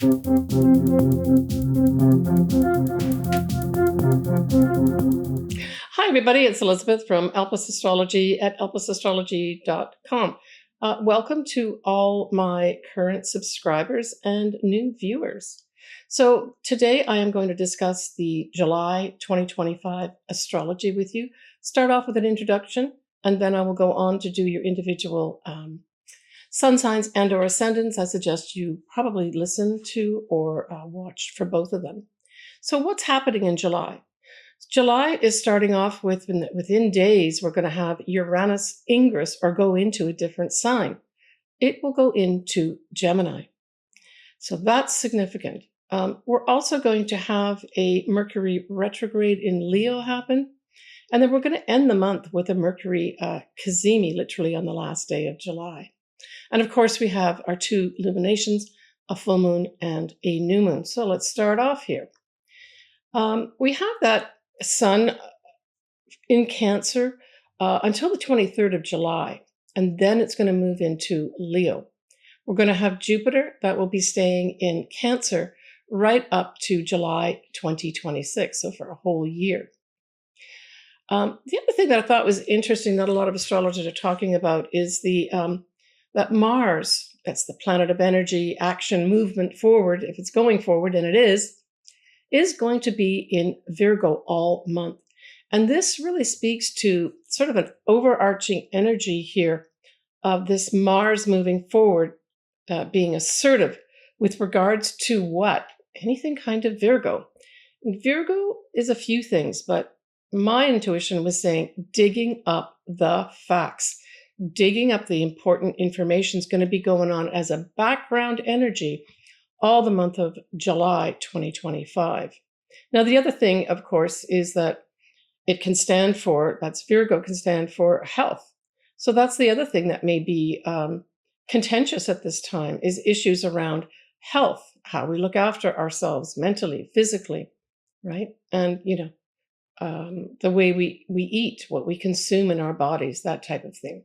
Hi, everybody. It's Elizabeth from Elpis Astrology at elpisastrology.com. Welcome to all my current subscribers and new viewers. So today I am going to discuss the July 2025 astrology with you. Start off with an introduction, and then I will go on to do your individual sun signs and or ascendants. I suggest you probably listen to or watch for both of them. So what's happening in July? July is starting off with, within days, we're going to have Uranus ingress or go into a different sign. It will go into Gemini. So that's significant. We're also going to have a Mercury retrograde in Leo happen. And then we're going to end the month with a Mercury Cazimi, literally on the last day of July. And of course, we have our two luminations, a full moon and a new moon. So let's start off here. We have that Sun in Cancer until the 23rd of July, and then it's going to move into Leo. We're going to have Jupiter that will be staying in Cancer right up to July 2026, so for a whole year. The other thing that I thought was interesting that a lot of astrologers are talking about is that Mars, that's the planet of energy, action, movement forward, if it's going forward, and it is going to be in Virgo all month. And this really speaks to sort of an overarching energy here of this Mars moving forward, being assertive with regards to what? Anything kind of Virgo. And Virgo is a few things, but my intuition was saying digging up the facts. Digging up the important information is going to be going on as a background energy all the month of July 2025. Now, the other thing, of course, is that it can stand for, that's Virgo, can stand for health. So that's the other thing that may be contentious at this time is issues around health, how we look after ourselves mentally, physically, right? And, the way we eat, what we consume in our bodies, that type of thing.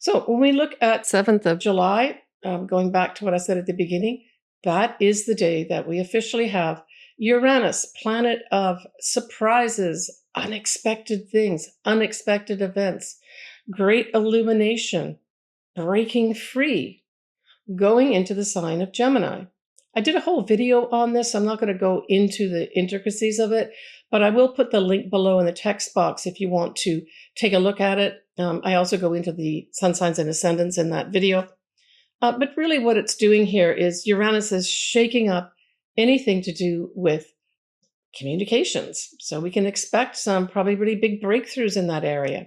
So when we look at 7th of July, going back to what I said at the beginning, that is the day that we officially have Uranus, planet of surprises, unexpected things, unexpected events, great illumination, breaking free, going into the sign of Gemini. I did a whole video on this. I'm not going to go into the intricacies of it, but I will put the link below in the text box if you want to take a look at it. I also go into the sun signs and ascendants in that video. But really what it's doing here is Uranus is shaking up anything to do with communications. So we can expect some probably really big breakthroughs in that area.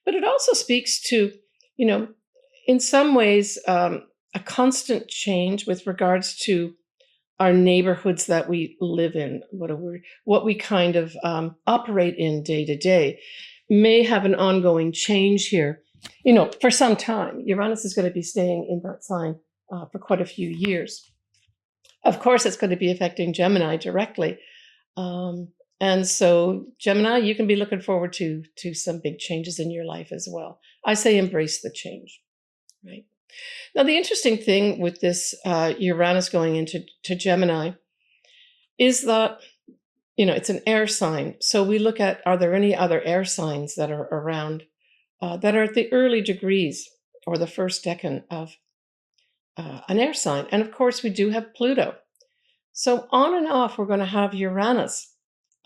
But it also speaks to, in some ways, a constant change with regards to our neighborhoods that we live in, what we kind of operate in day to day, may have an ongoing change here. For some time, Uranus is going to be staying in that sign for quite a few years. Of course, it's going to be affecting Gemini directly. And so Gemini, you can be looking forward to some big changes in your life as well. I say embrace the change, right? Now, the interesting thing with this Uranus going into Gemini is that, it's an air sign. So we look at, are there any other air signs that are around that are at the early degrees or the first decan of an air sign? And of course, we do have Pluto. So on and off, we're going to have Uranus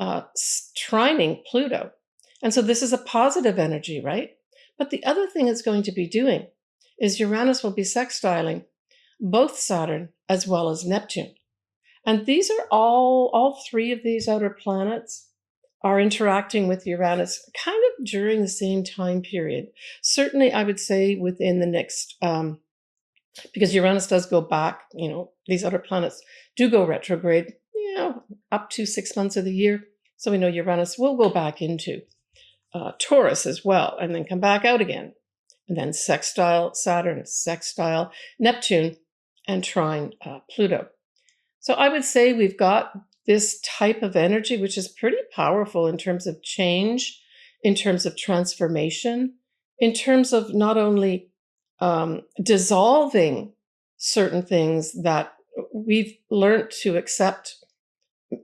trining Pluto. And so this is a positive energy, right? But the other thing it's going to be doing is Uranus will be sextiling both Saturn as well as Neptune. And these are all three of these outer planets are interacting with Uranus kind of during the same time period. Certainly, I would say within the next, because Uranus does go back, these other planets do go retrograde, up to 6 months of the year. So we know Uranus will go back into Taurus as well, and then come back out again. And then sextile Saturn, sextile Neptune, and trine Pluto. So I would say we've got this type of energy, which is pretty powerful in terms of change, in terms of transformation, in terms of not only dissolving certain things that we've learned to accept,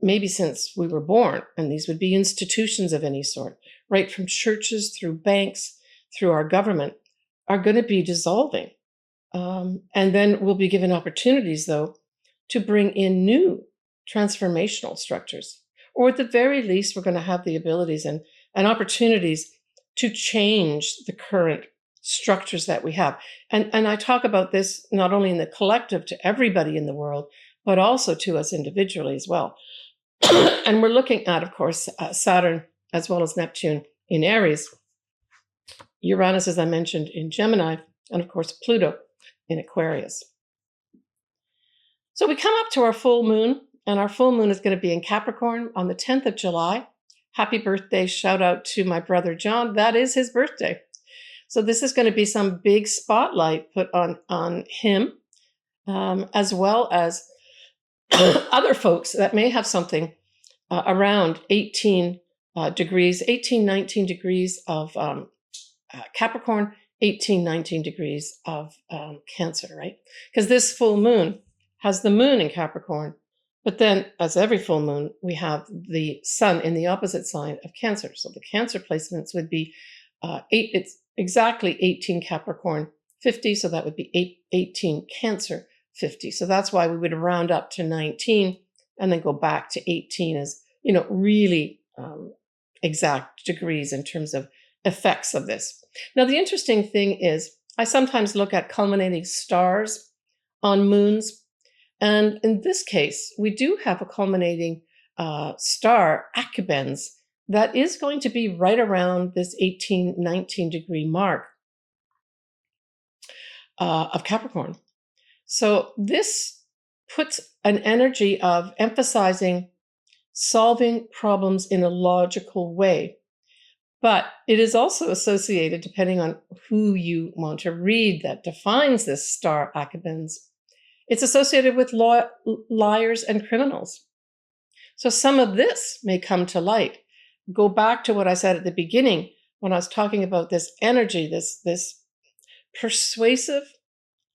maybe since we were born, and these would be institutions of any sort, right from churches through banks, through our government, are going to be dissolving. And then we'll be given opportunities, though, to bring in new transformational structures. Or at the very least, we're going to have the abilities and opportunities to change the current structures that we have. And I talk about this not only in the collective to everybody in the world, but also to us individually as well. And we're looking at, of course, Saturn as well as Neptune in Aries, Uranus, as I mentioned, in Gemini, and of course, Pluto in Aquarius. So we come up to our full moon, and our full moon is going to be in Capricorn on the 10th of July. Happy birthday, shout out to my brother John. That is his birthday. So this is going to be some big spotlight put on him, as well as other folks that may have something around 18 degrees, 18, 19 degrees of Capricorn, 18, 19 degrees of Cancer, right? Because this full moon has the moon in Capricorn, but then, as every full moon, we have the sun in the opposite sign of Cancer. So the Cancer placements would be it's exactly 18 Capricorn 50, so that would be 18 Cancer 50. So that's why we would round up to 19 and then go back to 18 as, really exact degrees in terms of effects of this. Now, the interesting thing is I sometimes look at culminating stars on moons. And in this case, we do have a culminating star, Acubens, that is going to be right around this 18, 19 degree mark of Capricorn. So this puts an energy of emphasizing solving problems in a logical way. But it is also associated, depending on who you want to read that defines this star Acubens, it's associated with liars and criminals. So some of this may come to light. Go back to what I said at the beginning when I was talking about this energy, this persuasive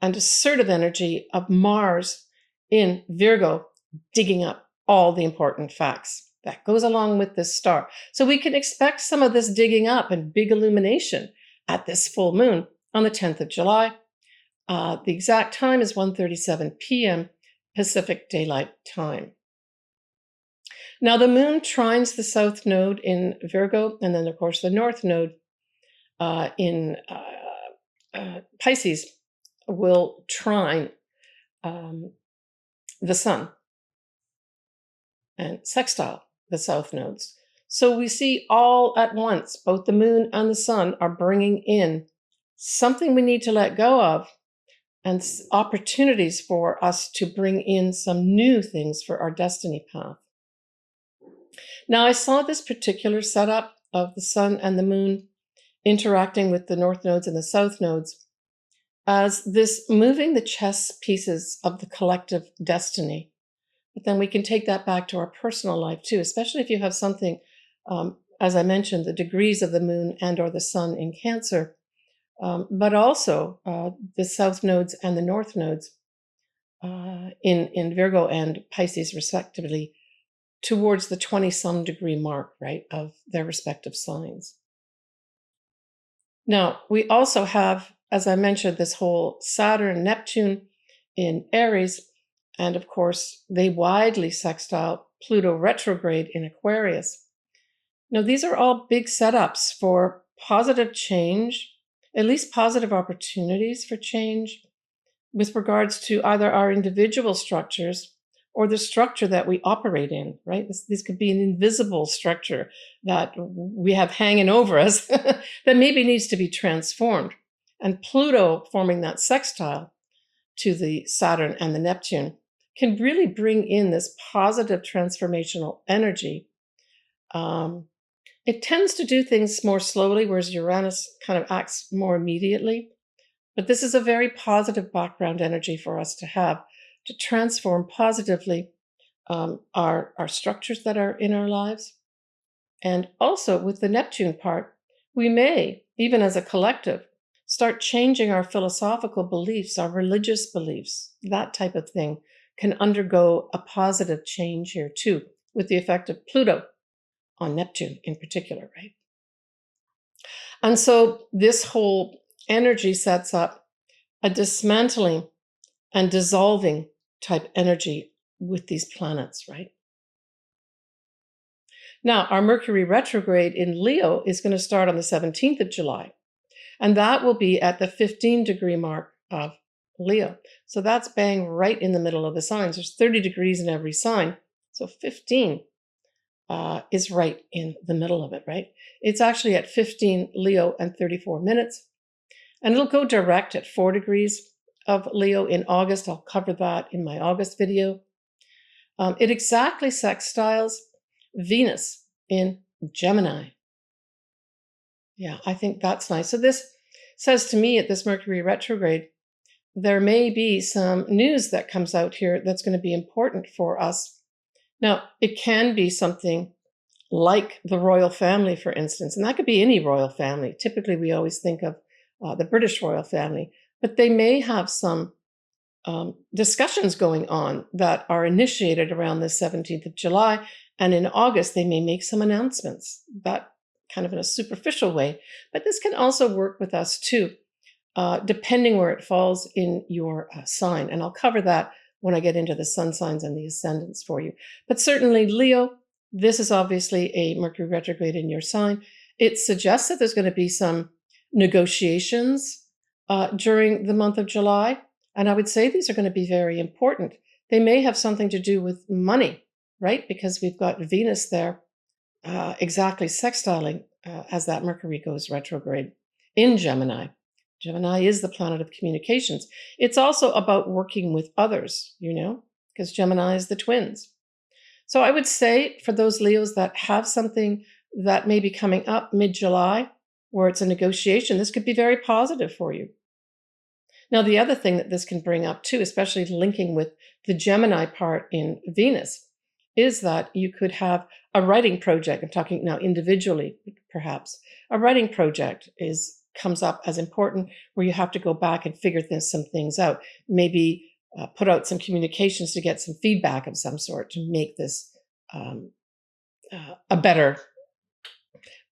and assertive energy of Mars in Virgo, digging up all the important facts. That goes along with this star. So we can expect some of this digging up and big illumination at this full moon on the 10th of July. The exact time is 1:37 p.m. Pacific Daylight Time. Now, the moon trines the south node in Virgo, and then, of course, the north node in Pisces will trine the sun and sextile the south nodes. So we see all at once, both the moon and the sun are bringing in something we need to let go of and opportunities for us to bring in some new things for our destiny path. Now, I saw this particular setup of the sun and the moon interacting with the north nodes and the south nodes as this moving the chess pieces of the collective destiny. But then we can take that back to our personal life too, especially if you have something, as I mentioned, the degrees of the moon and or the sun in Cancer, but also the south nodes and the north nodes in Virgo and Pisces, respectively, towards the 20-some degree mark, right, of their respective signs. Now, we also have, as I mentioned, this whole Saturn Neptune in Aries, and of course, they widely sextile Pluto retrograde in Aquarius. Now, these are all big setups for positive change, at least positive opportunities for change with regards to either our individual structures or the structure that we operate in, right? This could be an invisible structure that we have hanging over us that maybe needs to be transformed. And Pluto forming that sextile to the Saturn and the Neptune can really bring in this positive transformational energy. It tends to do things more slowly, whereas Uranus kind of acts more immediately. But this is a very positive background energy for us to have to transform positively our structures that are in our lives. And also with the Neptune part, we may, even as a collective, start changing our philosophical beliefs, our religious beliefs, that type of thing, can undergo a positive change here too, with the effect of Pluto on Neptune in particular, right? And so this whole energy sets up a dismantling and dissolving type energy with these planets, right? Now, our Mercury retrograde in Leo is going to start on the 17th of July, and that will be at the 15-degree mark of Leo. So that's bang right in the middle of the signs. There's 30 degrees in every sign. So 15 is right in the middle of it, right? It's actually at 15 Leo and 34 minutes. And it'll go direct at 4 degrees of Leo in August. I'll cover that in my August video. It exactly sextiles Venus in Gemini. Yeah, I think that's nice. So this says to me at this Mercury retrograde, there may be some news that comes out here that's going to be important for us. Now, it can be something like the royal family, for instance, and that could be any royal family. Typically, we always think of the British royal family, but they may have some discussions going on that are initiated around the 17th of July, and in August, they may make some announcements, that kind of in a superficial way. But this can also work with us too, depending where it falls in your sign. And I'll cover that when I get into the sun signs and the ascendants for you. But certainly, Leo, this is obviously a Mercury retrograde in your sign. It suggests that there's going to be some negotiations during the month of July. And I would say these are going to be very important. They may have something to do with money, right? Because we've got Venus there exactly sextiling as that Mercury goes retrograde in Gemini. Gemini is the planet of communications. It's also about working with others, you know, because Gemini is the twins. So I would say for those Leos that have something that may be coming up mid-July, where it's a negotiation, this could be very positive for you. Now, the other thing that this can bring up too, especially linking with the Gemini part in Venus, is that you could have a writing project. I'm talking now individually, perhaps. A writing project comes up as important, where you have to go back and figure some things out. Maybe put out some communications to get some feedback of some sort to make this a better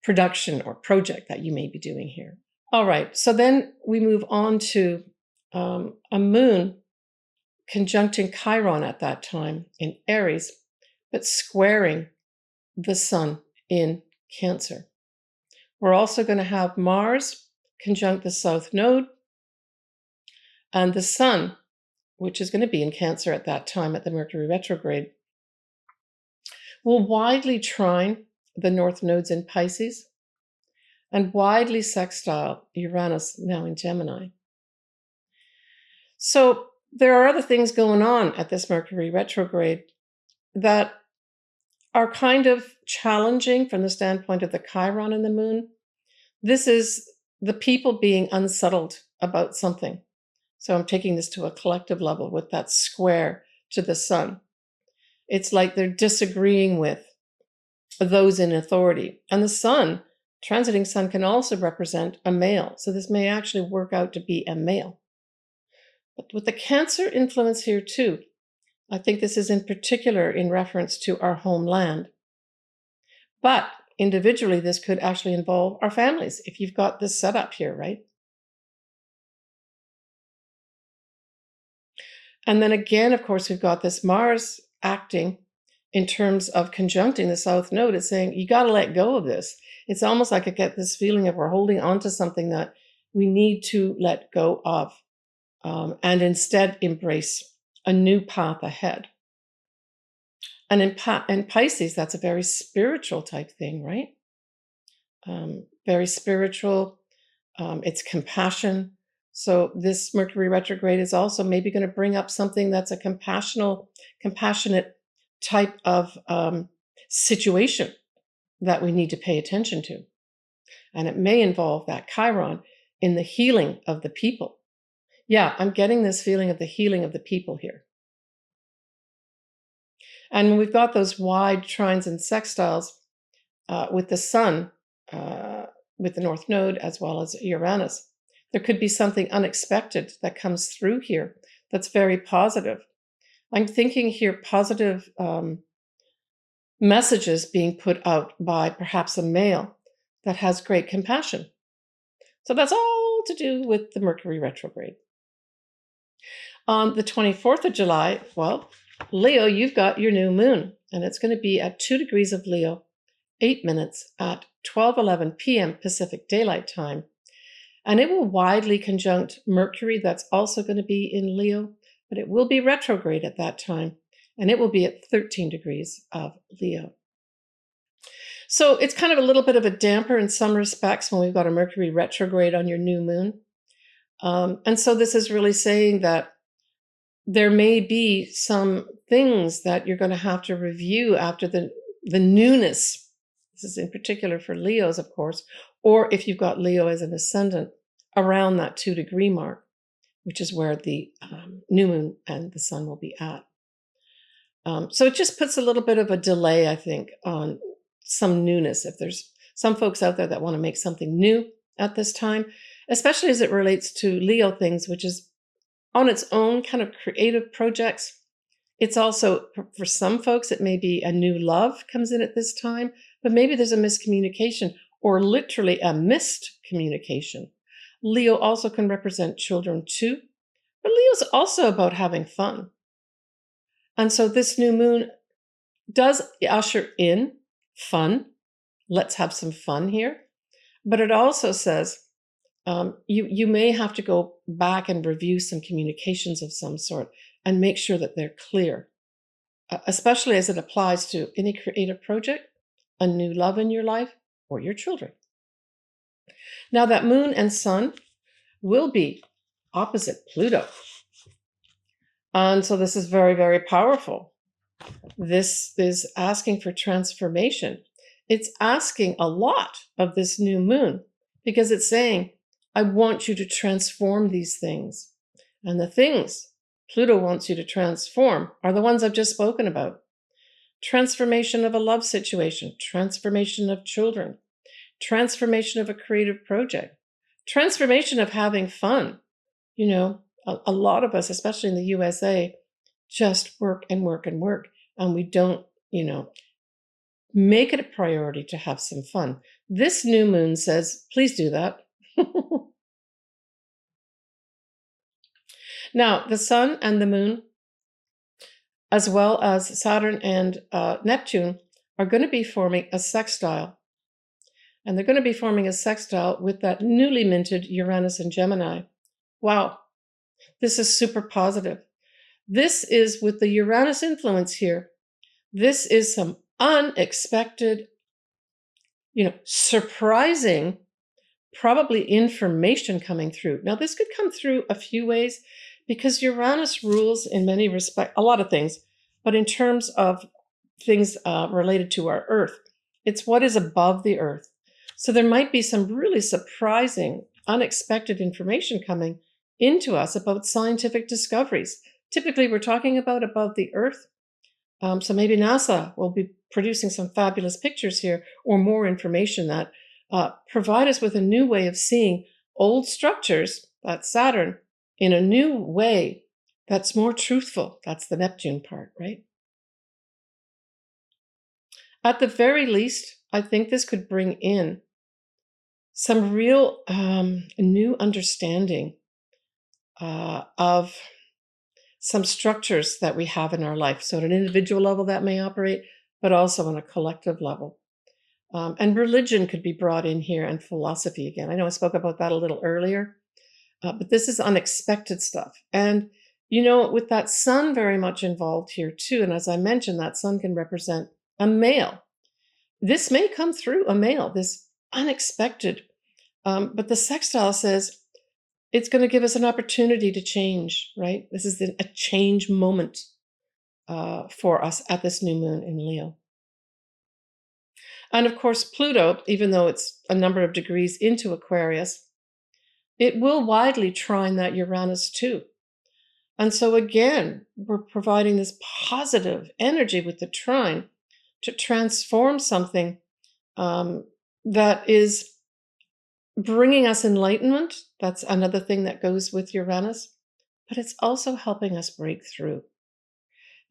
production or project that you may be doing here. All right, so then we move on to a moon conjuncting Chiron at that time in Aries, but squaring the sun in Cancer. We're also going to have Mars conjunct the south node, and the sun, which is going to be in Cancer at that time at the Mercury retrograde, will widely trine the north nodes in Pisces and widely sextile Uranus, now in Gemini. So there are other things going on at this Mercury retrograde that are kind of challenging from the standpoint of the Chiron and the moon. This is the people being unsettled about something. So I'm taking this to a collective level with that square to the sun. It's like they're disagreeing with those in authority. And the sun, transiting sun, can also represent a male. So this may actually work out to be a male. But with the Cancer influence here too, I think this is in particular in reference to our homeland. But individually, this could actually involve our families if you've got this set up here, right? And then again, of course, we've got this Mars acting in terms of conjuncting the south node. It's saying, you got to let go of this. It's almost like I get this feeling of we're holding on to something that we need to let go of and instead embrace a new path ahead. And in Pisces, that's a very spiritual type thing, right? Very spiritual. It's compassion. So this Mercury retrograde is also maybe going to bring up something that's a compassionate type of situation that we need to pay attention to. And it may involve that Chiron in the healing of the people. Yeah, I'm getting this feeling of the healing of the people here. And when we've got those wide trines and sextiles with the sun, with the north node, as well as Uranus, there could be something unexpected that comes through here that's very positive. I'm thinking here positive messages being put out by perhaps a male that has great compassion. So that's all to do with the Mercury retrograde. On the 24th of July, well, Leo, you've got your new moon, and it's going to be at 2 degrees of Leo, 8 minutes at 12:11 p.m. Pacific Daylight Time. And it will widely conjunct Mercury, that's also going to be in Leo, but it will be retrograde at that time, and it will be at 13 degrees of Leo. So it's kind of a little bit of a damper in some respects when we've got a Mercury retrograde on your new moon. And so this is really saying that there may be some things that you're going to have to review after the newness. This is in particular for Leos, of course, or if you've got Leo as an ascendant around that 2-degree mark, which is where the new moon and the sun will be at. So it just puts a little bit of a delay, I think, on some newness. If there's some folks out there that want to make something new at this time, especially as it relates to Leo things, which is on its own kind of creative projects. It's also, for some folks, it may be a new love comes in at this time, but maybe there's a miscommunication or literally a missed communication. Leo also can represent children too, but Leo's also about having fun. And so this new moon does usher in fun. Let's have some fun here. But it also says, you may have to go back and review some communications of some sort and make sure that they're clear, especially as it applies to any creative project, a new love in your life, or your children. Now that moon and sun will be opposite Pluto. And so this is very, very powerful. This is asking for transformation. It's asking a lot of this new moon because it's saying, I want you to transform these things. And the things Pluto wants you to transform are the ones I've just spoken about. Transformation of a love situation, transformation of children, transformation of a creative project, transformation of having fun. You know, a lot of us, especially in the USA, just work and work and work. And we don't, make it a priority to have some fun. This new moon says, please do that. Now, the sun and the moon, as well as Saturn and Neptune, are going to be forming a sextile. And they're going to be forming a sextile with that newly minted Uranus and Gemini. Wow, this is super positive. This is with the Uranus influence here. This is some unexpected, surprising, probably information coming through. Now, this could come through a few ways because Uranus rules in many respects, a lot of things, but in terms of things related to our Earth, it's what is above the Earth. So there might be some really surprising, unexpected information coming into us about scientific discoveries. Typically, we're talking about above the Earth. So maybe NASA will be producing some fabulous pictures here or more information that provide us with a new way of seeing old structures, that's Saturn, in a new way that's more truthful. That's the Neptune part, right? At the very least, I think this could bring in some real new understanding of some structures that we have in our life. So at an individual level that may operate, but also on a collective level. And religion could be brought in here and philosophy again. I know I spoke about that a little earlier, but this is unexpected stuff. And, with that sun very much involved here too, and as I mentioned, that sun can represent a male. This may come through a male, this unexpected, but the sextile says it's going to give us an opportunity to change, right? This is a change moment for us at this new moon in Leo. And of course, Pluto, even though it's a number of degrees into Aquarius, it will widely trine that Uranus too. And so again, we're providing this positive energy with the trine to transform something that is bringing us enlightenment. That's another thing that goes with Uranus, but it's also helping us break through.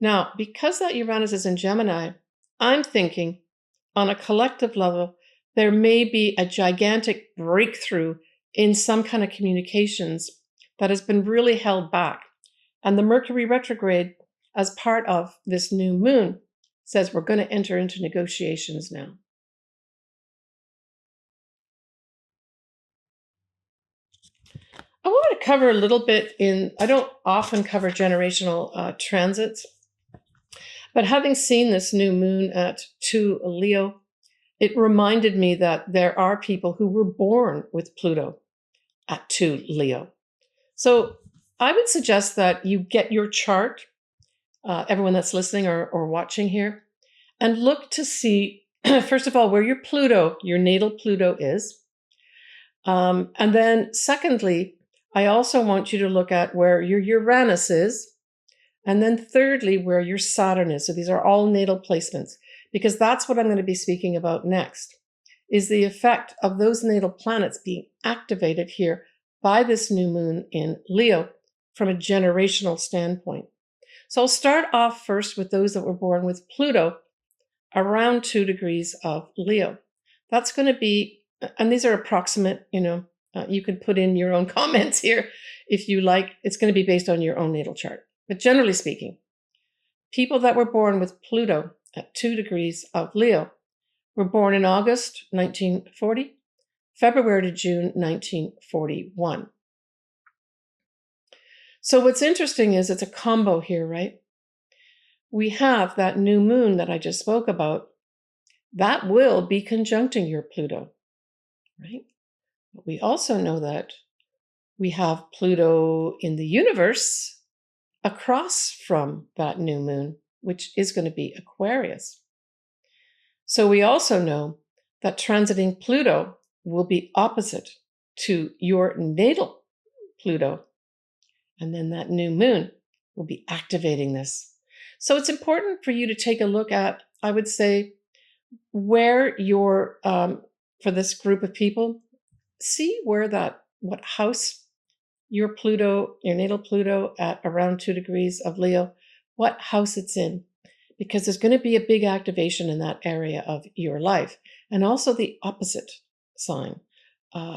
Now, because that Uranus is in Gemini, I'm thinking on a collective level, there may be a gigantic breakthrough in some kind of communications that has been really held back. And the Mercury retrograde, as part of this new moon, says we're going to enter into negotiations now. I want to cover a little bit I don't often cover generational transits, but having seen this new moon at 2 Leo, it reminded me that there are people who were born with Pluto at 2 Leo. So I would suggest that you get your chart, everyone that's listening or watching here, and look to see, first of all, where your Pluto, your natal Pluto is. And then secondly, I also want you to look at where your Uranus is. And then thirdly, where your Saturn is. So these are all natal placements, because that's what I'm going to be speaking about next, is the effect of those natal planets being activated here by this new moon in Leo from a generational standpoint. So I'll start off first with those that were born with Pluto around 2 degrees of Leo. That's going to be, and these are approximate, you can put in your own comments here if you like. It's going to be based on your own natal chart. But generally speaking, people that were born with Pluto at 2 degrees of Leo were born in August 1940, February to June 1941. So what's interesting is it's a combo here, right? We have that new moon that I just spoke about. That will be conjuncting your Pluto, right? But we also know that we have Pluto in the universe across from that new moon, which is going to be Aquarius. So we also know that transiting Pluto will be opposite to your natal Pluto. And then that new moon will be activating this. So it's important for you to take a look at, I would say, where your, for this group of people, see where what house your Pluto, your natal Pluto at around 2 degrees of Leo, what house it's in, because there's going to be a big activation in that area of your life. And also the opposite sign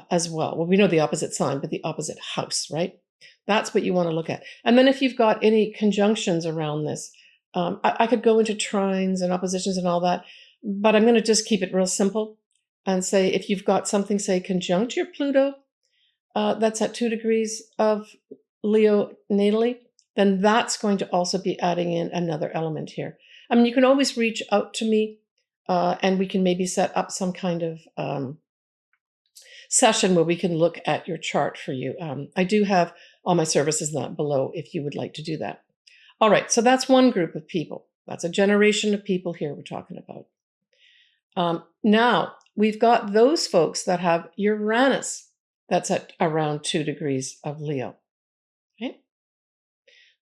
as well. Well, we know the opposite sign, but the opposite house, right? That's what you want to look at. And then if you've got any conjunctions around this, I could go into trines and oppositions and all that, but I'm going to just keep it real simple and say if you've got something, say, conjunct your Pluto, that's at 2 degrees of Leo natally, then that's going to also be adding in another element here. I mean, you can always reach out to me and we can maybe set up some kind of session where we can look at your chart for you. I do have all my services below if you would like to do that. All right, so that's one group of people. That's a generation of people here we're talking about. Now, we've got those folks that have Uranus. That's at around 2 degrees of Leo. Okay?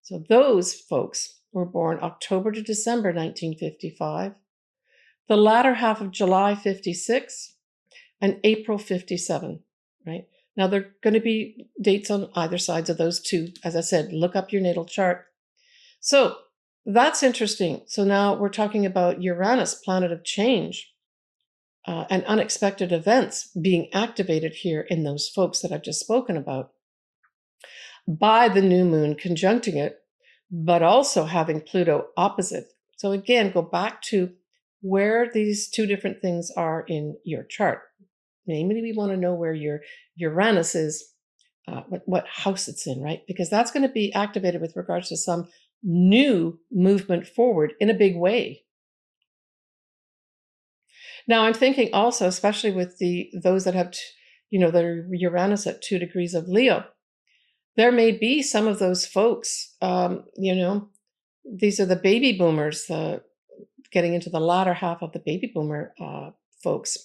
So those folks were born October to December 1955, the latter half of July 56, and April 57, right? Now, there are going to be dates on either sides of those two. As I said, look up your natal chart. So that's interesting. So now we're talking about Uranus, planet of change. And unexpected events being activated here in those folks that I've just spoken about by the new moon conjuncting it, but also having Pluto opposite. So again, go back to where these two different things are in your chart. Namely, we want to know where your Uranus is, what house it's in, right? Because that's going to be activated with regards to some new movement forward in a big way. Now, I'm thinking also, especially with those that have, their Uranus at 2 degrees of Leo, there may be some of those folks, these are the baby boomers, getting into the latter half of the baby boomer folks.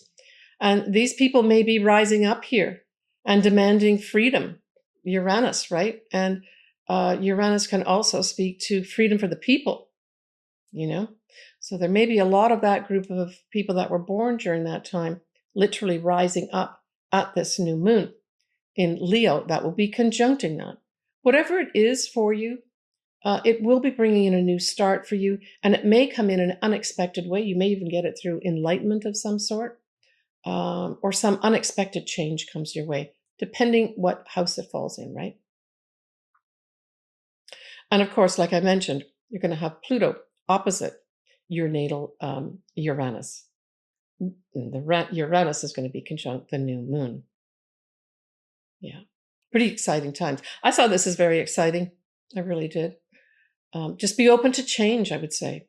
And these people may be rising up here and demanding freedom, Uranus, right? And Uranus can also speak to freedom for the people, So there may be a lot of that group of people that were born during that time, literally rising up at this new moon in Leo that will be conjuncting that. Whatever it is for you, It will be bringing in a new start for you, and it may come in an unexpected way. You may even get it through enlightenment of some sort, or some unexpected change comes your way, depending what house it falls in, right? And of course, like I mentioned, you're going to have Pluto opposite your natal Uranus. Uranus is going to be conjunct the new moon. Yeah, pretty exciting times. I saw this as very exciting. I really did. Just be open to change, I would say.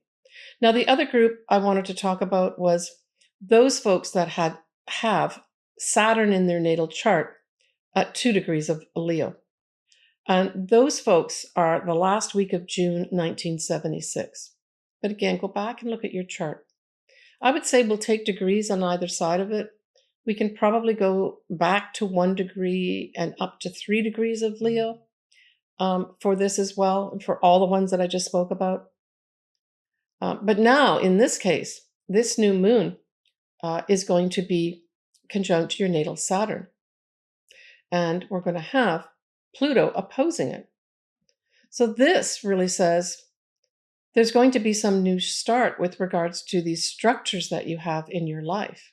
Now, the other group I wanted to talk about was those folks that have Saturn in their natal chart at 2 degrees of Leo. And those folks are the last week of June 1976. But again, go back and look at your chart. I would say we'll take degrees on either side of it. We can probably go back to 1 degree and up to 3 degrees of Leo for this as well, and for all the ones that I just spoke about. But now, in this case, this new moon is going to be conjunct your natal Saturn. And we're going to have Pluto opposing it. So this really says there's going to be some new start with regards to these structures that you have in your life.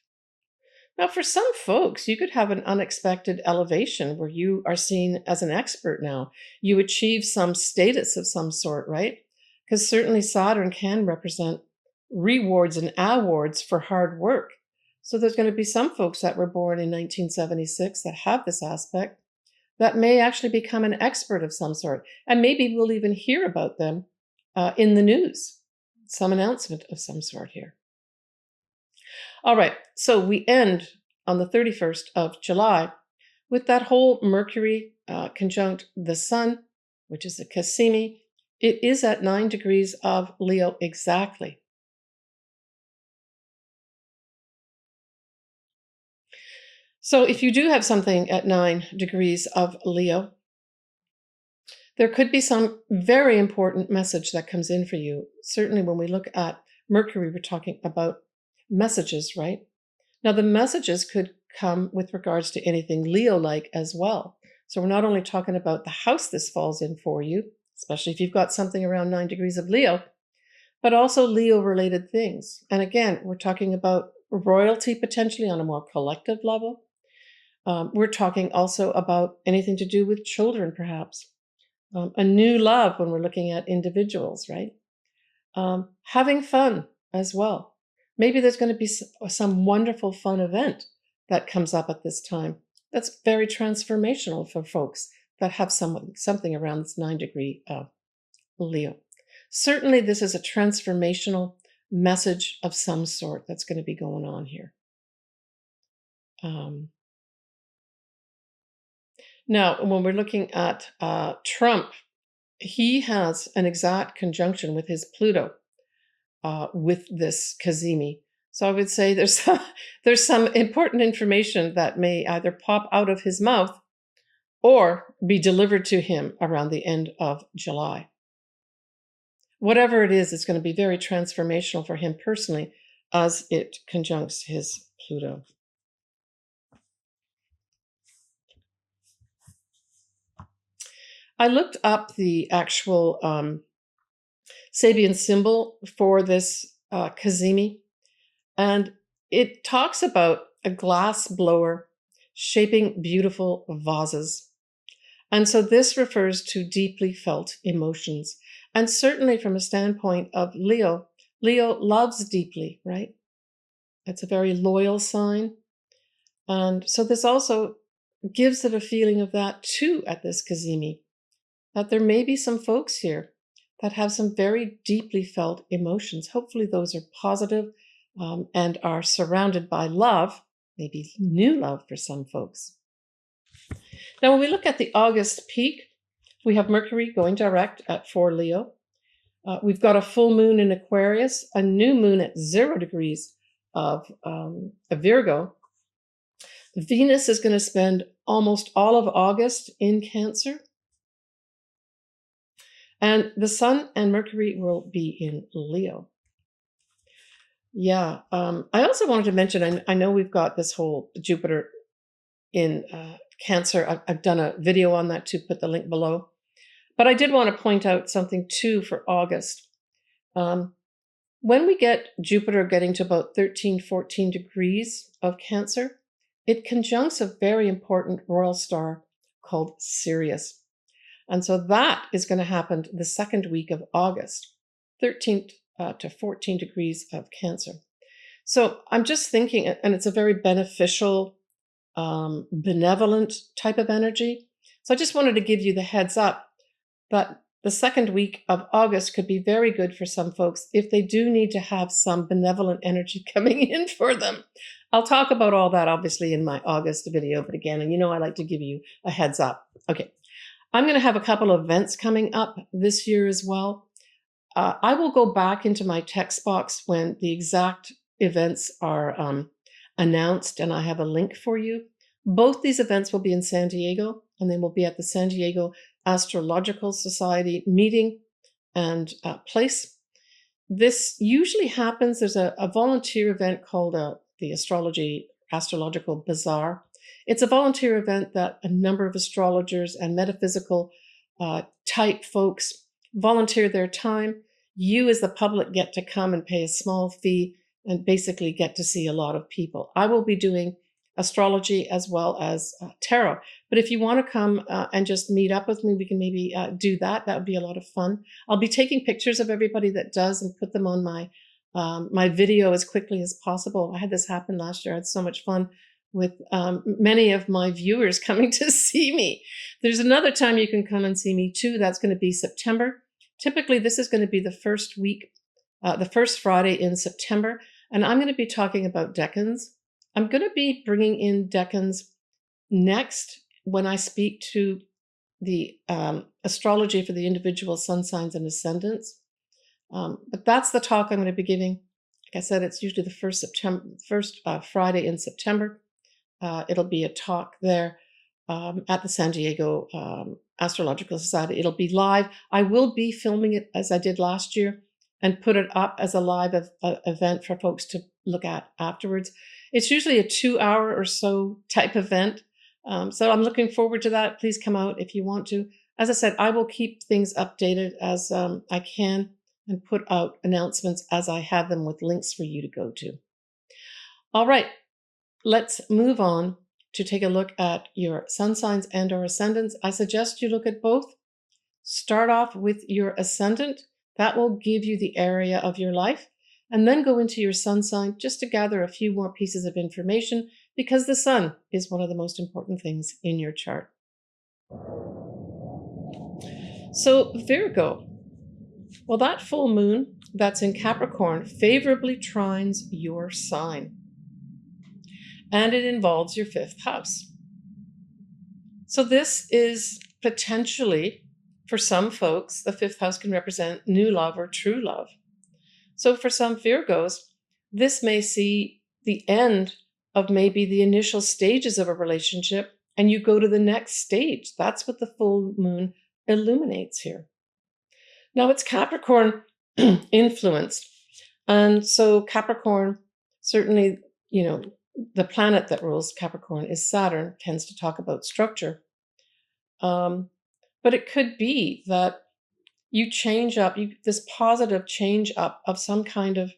Now, for some folks, you could have an unexpected elevation where you are seen as an expert now. You achieve some status of some sort, right? Because certainly Saturn can represent rewards and awards for hard work. So there's going to be some folks that were born in 1976 that have this aspect that may actually become an expert of some sort. And maybe we'll even hear about them in the news, some announcement of some sort here. All right, so we end on the 31st of July with that whole Mercury conjunct the Sun, which is a Cazimi. It is at 9 degrees of Leo exactly. So if you do have something at 9 degrees of Leo, there could be some very important message that comes in for you. Certainly when we look at Mercury, we're talking about messages, right? Now, the messages could come with regards to anything Leo-like as well. So we're not only talking about the house this falls in for you, especially if you've got something around 9 degrees of Leo, but also Leo-related things. And again, we're talking about royalty potentially on a more collective level. We're talking also about anything to do with children, perhaps. A new love when we're looking at individuals, right? Having fun as well. Maybe there's going to be some wonderful fun event that comes up at this time. That's very transformational for folks that have something around this 9 degree Leo. Certainly, this is a transformational message of some sort that's going to be going on here. Now, when we're looking at Trump, he has an exact conjunction with his Pluto with this Cazimi. So I would say there's some important information that may either pop out of his mouth or be delivered to him around the end of July. Whatever it is, it's going to be very transformational for him personally as it conjuncts his Pluto. I looked up the actual Sabian symbol for this Cazimi, and it talks about a glass blower shaping beautiful vases. And so this refers to deeply felt emotions. And certainly from a standpoint of Leo, Leo loves deeply, right? It's a very loyal sign. And so this also gives it a feeling of that too at this Cazimi, that there may be some folks here that have some very deeply felt emotions. Hopefully those are positive, and are surrounded by love, maybe new love for some folks. Now, when we look at the August peak, we have Mercury going direct at 4 Leo. We've got a full moon in Aquarius, a new moon at 0 degrees of Virgo. Venus is going to spend almost all of August in Cancer. And the Sun and Mercury will be in Leo. Yeah. I also wanted to mention, I know we've got this whole Jupiter in Cancer. I've done a video on that too, put the link below. But I did want to point out something too for August. When we get Jupiter getting to about 13, 14 degrees of Cancer, it conjuncts a very important royal star called Sirius. And so that is going to happen the second week of August, 13 to 14 degrees of Cancer. So I'm just thinking, and it's a very beneficial, benevolent type of energy. So I just wanted to give you the heads up that the second week of August could be very good for some folks if they do need to have some benevolent energy coming in for them. I'll talk about all that obviously in my August video, but again, and I like to give you a heads up. Okay, I'm going to have a couple of events coming up this year as well. I will go back into my text box when the exact events are announced, and I have a link for you. Both these events will be in San Diego, and they will be at the San Diego Astrological Society meeting and place. This usually happens, there's a volunteer event called the Astrological Bazaar. It's a volunteer event that a number of astrologers and metaphysical type folks volunteer their time. You as the public get to come and pay a small fee and basically get to see a lot of people. I will be doing astrology as well as tarot. But if you want to come and just meet up with me, we can maybe do that. That would be a lot of fun. I'll be taking pictures of everybody that does and put them on my my video as quickly as possible. I had this happen last year. I had so much fun with many of my viewers coming to see me. There's another time you can come and see me too. That's going to be September. Typically, this is going to be the first week, the first Friday in September. And I'm going to be talking about decans. I'm going to be bringing in decans next when I speak to the astrology for the individual sun signs and ascendants. But that's the talk I'm going to be giving. Like I said, it's usually the first Friday in September. It'll be a talk there at the San Diego Astrological Society. It'll be live. I will be filming it as I did last year and put it up as a live event for folks to look at afterwards. It's usually a 2-hour or so type event. So I'm looking forward to that. Please come out if you want to. As I said, I will keep things updated as I can and put out announcements as I have them with links for you to go to. All right, let's move on to take a look at your sun signs and or ascendants. I suggest you look at both. Start off with your ascendant. That will give you the area of your life. And then go into your sun sign just to gather a few more pieces of information because the sun is one of the most important things in your chart. So Virgo, well, that full moon that's in Capricorn favorably trines your sign. And it involves your 5th house. So this is potentially, for some folks, the 5th house can represent new love or true love. So for some Virgos, this may see the end of maybe the initial stages of a relationship and you go to the next stage. That's what the full moon illuminates here. Now it's Capricorn influenced. And so Capricorn, certainly, the planet that rules Capricorn is Saturn, tends to talk about structure. But it could be that you change up, this positive change up of some kind of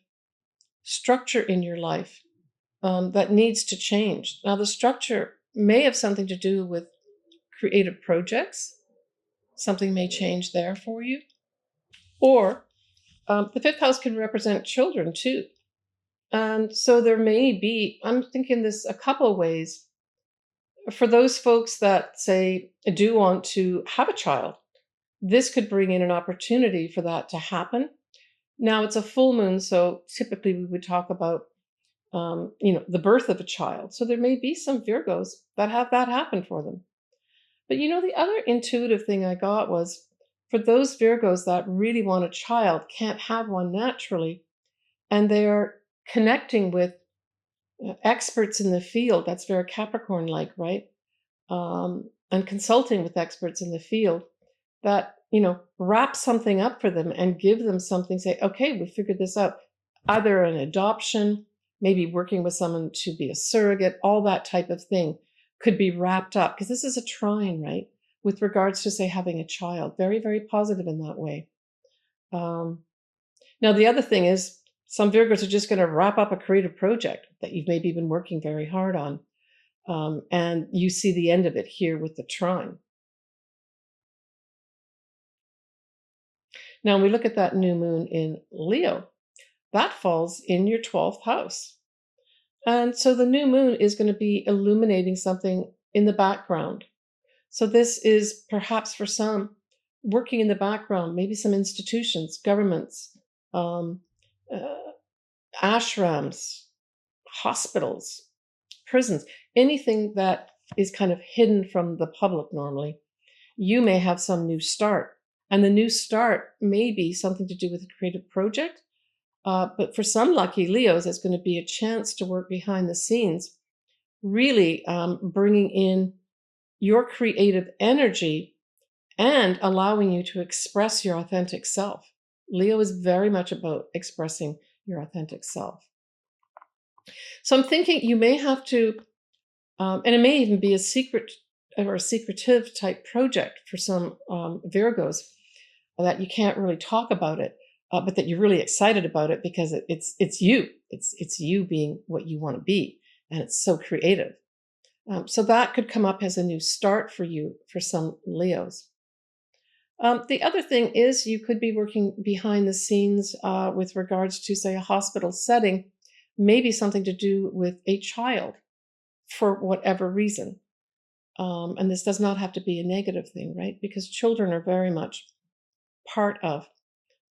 structure in your life that needs to change. Now, the structure may have something to do with creative projects. Something may change there for you. Or the 5th house can represent children too. And so there may be, I'm thinking this a couple ways. For those folks that say do want to have a child, this could bring in an opportunity for that to happen. Now it's a full moon, so typically we would talk about, the birth of a child. So there may be some Virgos that have that happen for them. But the other intuitive thing I got was for those Virgos that really want a child, can't have one naturally, and they're connecting with experts in the field. That's very Capricorn-like, right? And consulting with experts in the field that, wrap something up for them and give them something, say, okay, we figured this out. Either an adoption, maybe working with someone to be a surrogate, all that type of thing could be wrapped up because this is a trine, right? with regards to, say, having a child. Very, very positive in that way. Now, the other thing is some Virgos are just going to wrap up a creative project that you've maybe been working very hard on. And you see the end of it here with the trine. Now, we look at that new moon in Leo. That falls in your 12th house. And so the new moon is going to be illuminating something in the background. So this is perhaps for some working in the background, maybe some institutions, governments, ashrams, hospitals, prisons, anything that is kind of hidden from the public normally. You may have some new start. And the new start may be something to do with a creative project. But for some lucky Leos, it's going to be a chance to work behind the scenes, really bringing in your creative energy and allowing you to express your authentic self. Leo is very much about expressing your authentic self. So I'm thinking you may have to, and it may even be a secret or a secretive type project for some Virgos, that you can't really talk about it, but that you're really excited about it because it's you. It's you being what you want to be, and it's so creative. So that could come up as a new start for you for some Leos. The other thing is you could be working behind the scenes with regards to, say, a hospital setting, maybe something to do with a child for whatever reason. And this does not have to be a negative thing, right? Because children are very much part of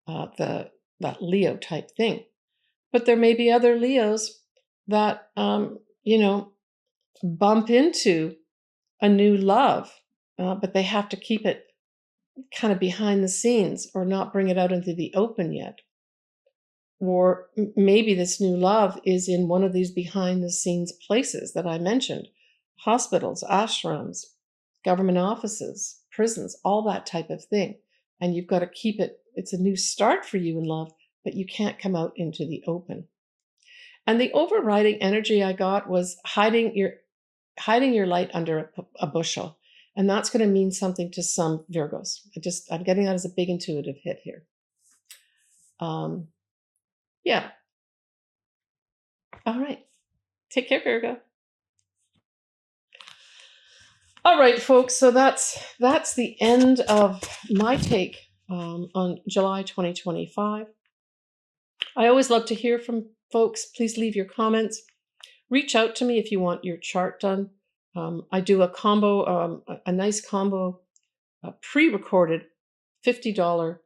that Leo type thing. But there may be other Leos that, bump into a new love, but they have to keep it kind of behind the scenes or not bring it out into the open yet. Or maybe this new love is in one of these behind the scenes places that I mentioned: hospitals, ashrams, government offices, prisons, all that type of thing. And you've got to keep it. It's a new start for you in love, but you can't come out into the open. And the overriding energy I got was hiding your light under a bushel. And that's going to mean something to some Virgos. I'm getting that as a big intuitive hit here. Yeah. All right. Take care, Virgo. All right, folks. So that's the end of my take on July 2025. I always love to hear from folks. Please leave your comments. Reach out to me if you want your chart done. I do a combo, a nice combo, pre-recorded $50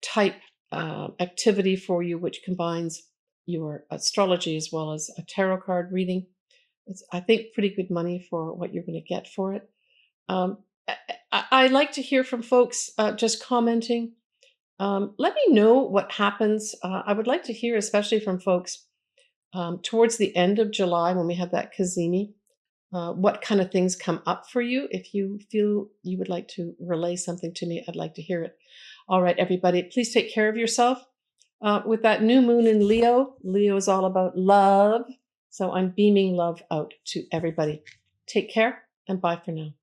type activity for you, which combines your astrology as well as a tarot card reading. It's, I think, pretty good money for what you're going to get for it. I like to hear from folks just commenting. Let me know what happens. I would like to hear, especially from folks towards the end of July when we have that Cazimi, what kind of things come up for you. If you feel you would like to relay something to me, I'd like to hear it. All right, everybody, please take care of yourself. With that new moon in Leo, Leo is all about love. So I'm beaming love out to everybody. Take care and bye for now.